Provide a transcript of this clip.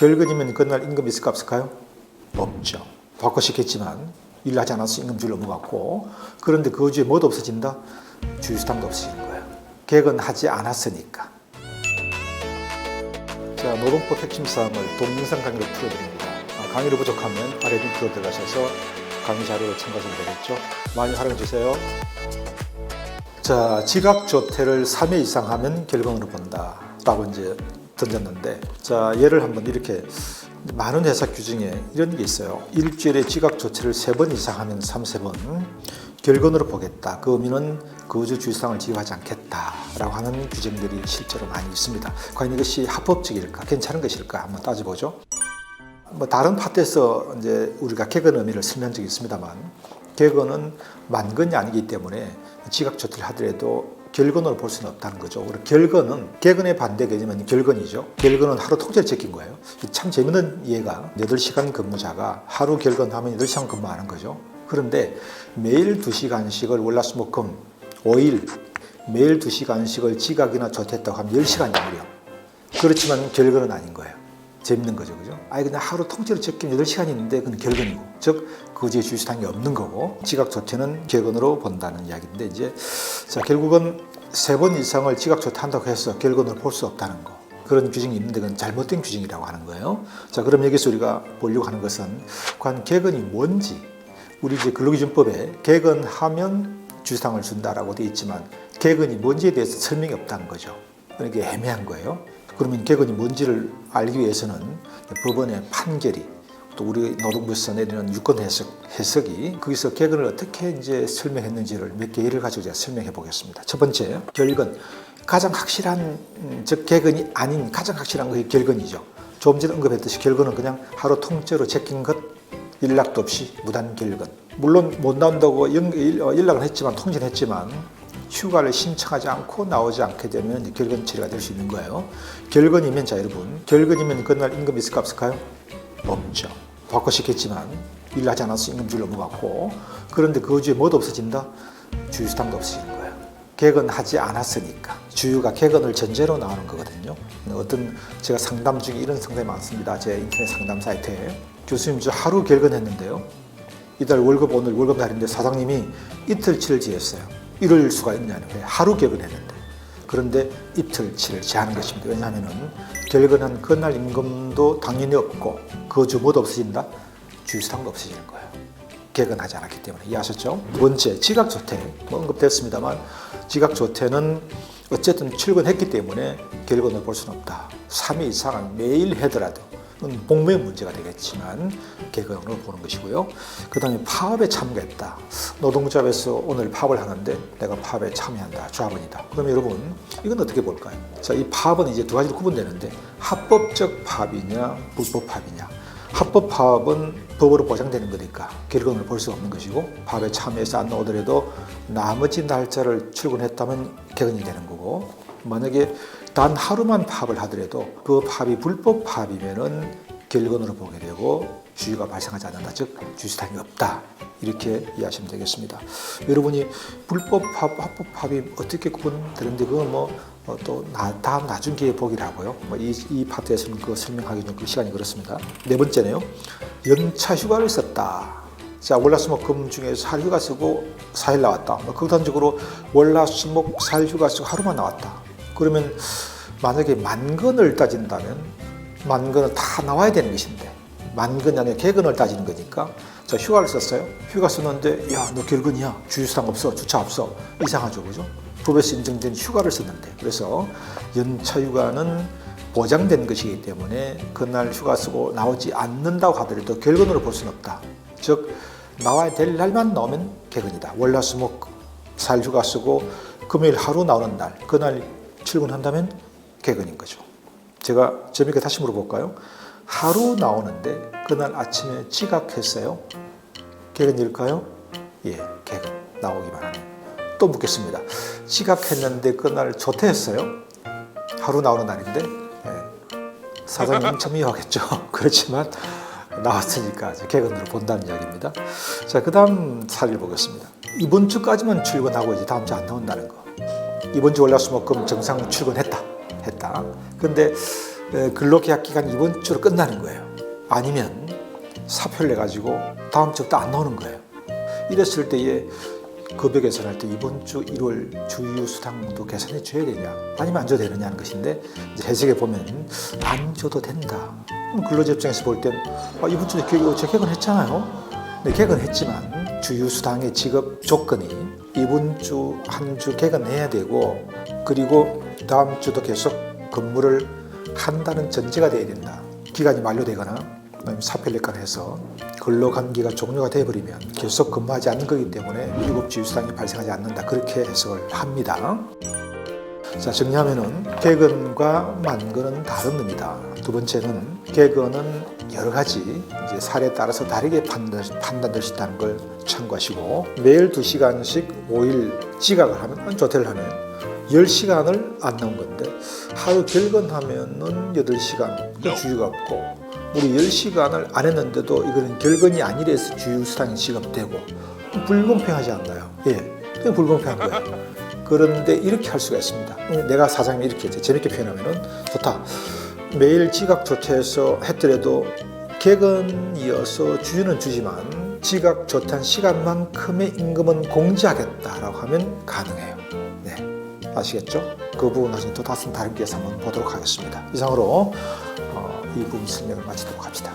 결근이면 그날 임금 있을까 없을까요? 없죠. 바꿔시켰지만 일하지 않아서 임금줄 넘어갔고, 그런데 그 주에 뭐도 없어진다? 주휴수당도 없어지는 거예요. 개근하지 않았으니까. 자, 노동법 핵심 사항을 동영상 강의로 풀어드립니다. 강의로 부족하면 아래 링크로 들어가셔서 강의 자료를 참고하시면 되겠죠. 많이 활용해 주세요. 자, 지각조퇴를 3회 이상 하면 결근으로 본다 라고 이제 던졌는데, 자, 예를 한번 이렇게 많은 회사 규정에 이런 게 있어요. 일주일에 지각조퇴를 3번 이상 하면 3번 결근으로 보겠다. 그 의미는 그 주 주휴수당을 지급하지 않겠다라고 하는 규정들이 실제로 많이 있습니다. 과연 이것이 합법적일까, 괜찮은 것일까 한번 따져보죠. 뭐 다른 파트에서 이제 우리가 개근 의미를 설명한 적이 있습니다만, 개근은 만근이 아니기 때문에 지각조퇴를 하더라도 결근으로 볼 수는 없다는 거죠. 그리고 결근은 개근의 반대 개념은 결근이죠. 결근은 하루 통째로 제낀 거예요. 참 재밌는 예가 8시간 근무자가 하루 결근하면 8시간 근무하는 거죠. 그런데 매일 2시간씩을 월화수목금 5일 매일 2시간씩을 지각이나 조퇴했다고 하면 10시간이고요. 그렇지만 결근은 아닌 거예요. 재밌는 거죠, 그죠? 그냥 하루 통째로 적기면 8시간이 있는데 그건 결근이고, 즉 그 주에 주휴수당이 없는 거고, 지각조퇴는 결근으로 본다는 이야기인데, 이제 자, 결국은 3번 이상을 지각조퇴한다고 해서 결근으로 볼 수 없다는 거, 그런 규정이 있는데 그건 잘못된 규정이라고 하는 거예요. 자, 그럼 여기서 우리가 보려고 하는 것은 과연 개근이 뭔지. 우리 이제 근로기준법에 개근하면 주휴수당을 준다라고 되어 있지만 개근이 뭔지에 대해서 설명이 없다는 거죠. 이게 애매한 거예요. 그러면 개근이 뭔지를 알기 위해서는 법원의 판결이, 또 우리 노동부에서 내리는 유권 해석이 거기서 개근을 어떻게 이제 설명했는지를 몇 개 예를 가지고 제가 설명해 보겠습니다. 첫 번째, 결근. 가장 확실한, 즉 개근이 아닌 가장 확실한 것이 결근이죠. 조금 전에 언급했듯이 결근은 그냥 하루 통째로 제낀 것, 연락도 없이 무단 결근. 물론 못 나온다고 연락을 했지만, 통지는 했지만 휴가를 신청하지 않고 나오지 않게 되면 결근 처리가 될 수 있는 거예요. 결근이면, 자 여러분, 결근이면 그날 임금 있을까 없을까요? 없죠. 바꿔시켰지만 일하지 않아서 임금줄 넘어갔고, 그런데 그 주에 뭐도 없어진다? 주휴수당도 없어지는 거예요. 개근하지 않았으니까. 주휴가 개근을 전제로 나오는 거거든요. 어떤 제가 상담 중에 이런 상담이 많습니다. 제 인터넷 상담 사이트에. 교수님, 저 하루 결근했는데요. 이달 월급, 오늘 월급 날인데 사장님이 이틀치를 지었어요. 이럴 수가 있냐는 거예요. 하루 결근했는데. 그런데 이틀치를 제하는 것입니다. 왜냐하면 결근한 그날 임금도 당연히 없고 그 주 뭐도 없어진다? 주휴수당도 없어지는 거예요. 개근하지 않았기 때문에. 이해하셨죠? 두 번째, 지각조퇴. 언급됐습니다만 지각조퇴는 어쨌든 출근했기 때문에 결근을 볼 수는 없다. 3일 이상은 매일 하더라도 복무의 문제가 되겠지만 개근으로 보는 것이고요. 그 다음에 파업에 참가했다. 노동조합에서 오늘 파업을 하는데 내가 파업에 참여한다. 조합원이다. 그럼 여러분, 이건 어떻게 볼까요? 자, 이 파업은 이제 두 가지로 구분되는데, 합법적 파업이냐 불법 파업이냐. 합법 파업은 법으로 보장되는 거니까 결근을 볼 수 없는 것이고, 파업에 참여해서 안 나오더라도 나머지 날짜를 출근했다면 개근이 되는 거고, 만약에 단 하루만 파업을 하더라도 그 파업이 불법 파업이면은 결근으로 보게 되고 주휴가 발생하지 않는다. 즉 주휴수당이 없다. 이렇게 이해하시면 되겠습니다. 여러분이 불법 파업, 합법 파업이 어떻게 구분되는데 그건 또 다음 나중 기회에 보기를 하고요. 이 파트에서는 그거 설명하기 좀 시간이 그렇습니다. 네 번째네요. 연차 휴가를 썼다. 자, 월화수목금 중에서 4일 휴가 쓰고 4일 나왔다. 극단적으로 월화수목 4일 휴가 쓰고 하루만 나왔다. 그러면 만약에 만근을 따진다면 만근은 다 나와야 되는 것인데, 만근이 아니라 개근을 따지는 거니까, 자, 휴가를 썼어요. 휴가 썼는데, 야, 너 결근이야. 주휴수당 없어. 주차 없어. 이상하죠, 그죠? 법에서 인정된 휴가를 썼는데. 그래서 연차 휴가는 보장된 것이기 때문에 그날 휴가 쓰고 나오지 않는다고 하더라도 결근으로 볼 수는 없다. 즉 나와야 될 날만 나오면 개근이다. 월화수목 4일 휴가 쓰고 금요일 하루 나오는 날, 그날 출근한다면 개근인 거죠. 제가 재밌게 다시 물어볼까요? 하루 나오는데 그날 아침에 지각했어요. 개근일까요? 예, 개근. 나오기만 하네요. 또 묻겠습니다. 지각했는데 그날 조퇴했어요. 하루 나오는 날인데, 예. 사장님 엄청 미워하겠죠. 그렇지만 나왔으니까 개근으로 본다는 이야기입니다. 자, 그 다음 사례를 보겠습니다. 이번 주까지만 출근하고 이제 다음 주 안 나온다는 거. 이번 주 월화수목금 정상 출근했다. 근데 근로계약 기간 이번 주로 끝나는 거예요. 아니면 사표를 내가지고 다음 주부터 안 나오는 거예요. 이랬을 때에 급여 계산할 때 이번 주 1월 주휴수당도 계산해 줘야 되냐 아니면 안 줘도 되느냐는 것인데 이제 해석에 보면 안 줘도 된다. 근로자 입장에서 볼 땐 이번 주에 제 개근했잖아요. 네, 개근했지만 주휴수당의 지급 조건이 이번 주 한 주 개근해야 되고 그리고 다음 주도 계속 근무를 한다는 전제가 돼야 된다. 기간이 만료되거나 아니면 사표를 냈거나 해서 근로관계가 종료가 돼버리면 계속 근무하지 않는 거기 때문에 미국 주휴수당이 발생하지 않는다. 그렇게 해석을 합니다. 자, 정리하면은 개근과 만근은 다른 겁니다. 두 번째는 개근은 여러 가지 이제 사례에 따라서 다르게 판단될 수 있다는 걸 참고하시고 매일 2시간씩 5일 지각을 하면 조퇴를 하면 10시간을 안 나온 건데 하루 결근하면은 8시간 그 주휴가 없고 우리 10시간을 안 했는데도 이거는 결근이 아니라서 주휴수당이 지급되고 불공평하지 않나요? 예, 그냥 불공평한 거예요. 그런데 이렇게 할 수가 있습니다. 내가 사장님이 이렇게 재밌게 표현하면은 좋다. 매일 지각 조퇴해서 했더라도 개근이어서 주휴는 주지만 지각 조퇴한 시간만큼의 임금은 공제하겠다라고 하면 가능해요. 네, 아시겠죠? 그 부분 나중에 또 다른 기회에서 한번 보도록 하겠습니다. 이상으로 이 부분 설명을 마치도록 합시다.